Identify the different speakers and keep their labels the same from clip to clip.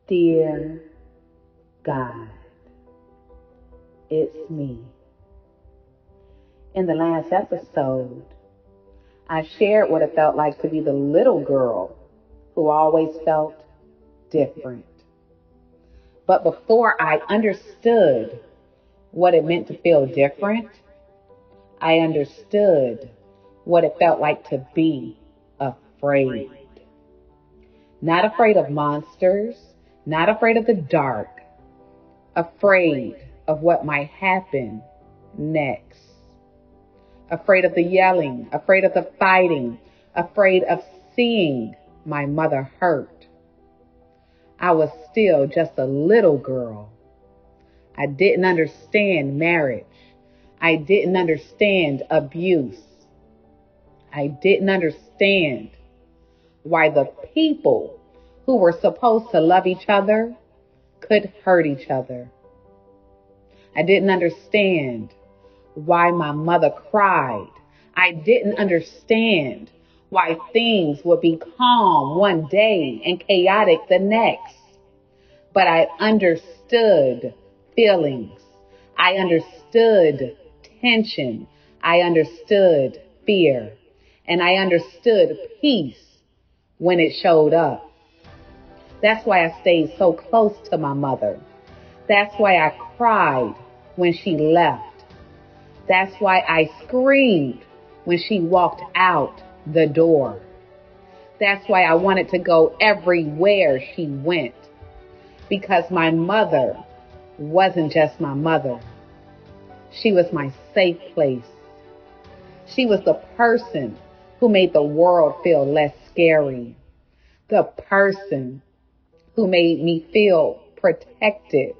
Speaker 1: Dear God, it's me. In the last episode, I shared what it felt like to be the little girl who always felt different. But before I understood what it meant to feel different, I understood what it felt like to be afraid. Not afraid of monsters, not afraid of the dark, afraid of what might happen next. Afraid of the yelling, afraid of the fighting, afraid of seeing my mother hurt. I was still just a little girl. I didn't understand marriage. I didn't understand abuse. I didn't understand why the people who were supposed to love each other could hurt each other. I didn't understand why my mother cried. I didn't understand why things would be calm one day and chaotic the next. But I understood feelings. I understood tension. I understood fear. And I understood peace when it showed up. That's why I stayed so close to my mother. That's why I cried when she left. That's why I screamed when she walked out the door. That's why I wanted to go everywhere she went. Because my mother wasn't just my mother. She was my safe place. She was the person who made the world feel less scary. The person who made me feel protected.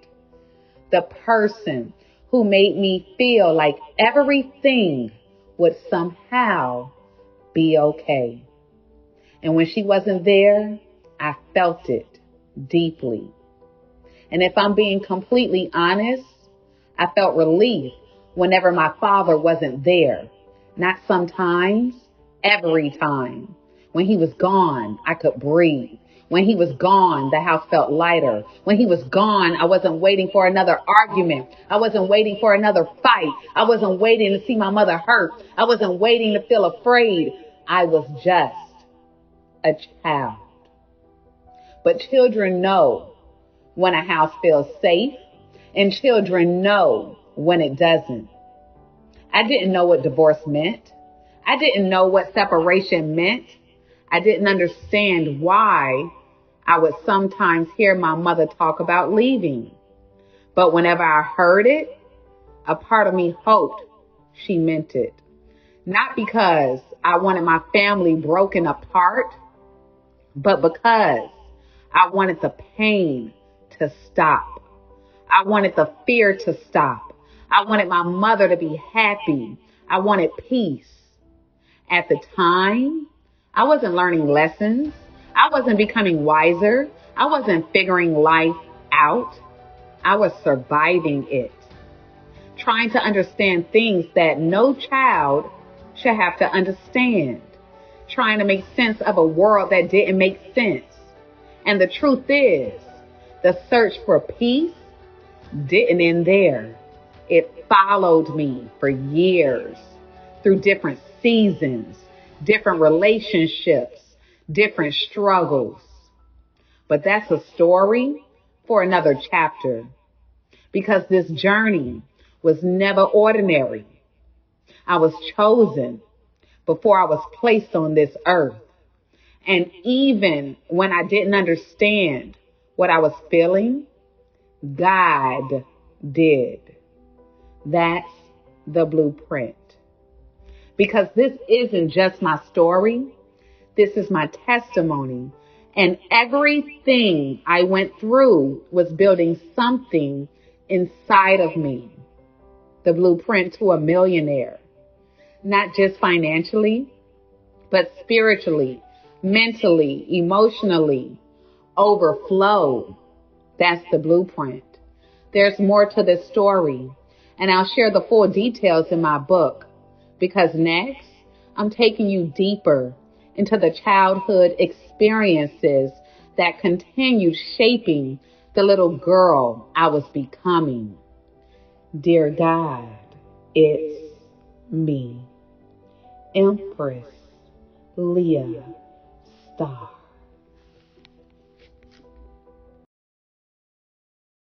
Speaker 1: The person who made me feel like everything would somehow be okay. And when she wasn't there, I felt it deeply. And if I'm being completely honest, I felt relief whenever my father wasn't there. Not sometimes, every time. When he was gone, I could breathe. When he was gone, the house felt lighter. When he was gone, I wasn't waiting for another argument. I wasn't waiting for another fight. I wasn't waiting to see my mother hurt. I wasn't waiting to feel afraid. I was just a child. But children know when a house feels safe, and children know when it doesn't. I didn't know what divorce meant. I didn't know what separation meant. I didn't understand why I would sometimes hear my mother talk about leaving. But whenever I heard it, a part of me hoped she meant it. Not because I wanted my family broken apart, but because I wanted the pain to stop. I wanted the fear to stop. I wanted my mother to be happy. I wanted peace. At the time, I wasn't learning lessons. I wasn't becoming wiser. I wasn't figuring life out. I was surviving it. Trying to understand things that no child should have to understand. Trying to make sense of a world that didn't make sense. And the truth is, the search for peace didn't end there. It followed me for years through different seasons, different relationships, different struggles. But that's a story for another chapter, because this journey was never ordinary. I was chosen before I was placed on this earth. And even when I didn't understand what I was feeling, God did. That's the blueprint. Because this isn't just my story. This is my testimony. And everything I went through was building something inside of me. The blueprint to a millionaire. Not just financially, but spiritually, mentally, emotionally. Overflow. That's the blueprint. There's more to this story. And I'll share the full details in my book. Because next, I'm taking you deeper into the childhood experiences that continued shaping the little girl I was becoming. Dear God, it's me, Empress Leah Star.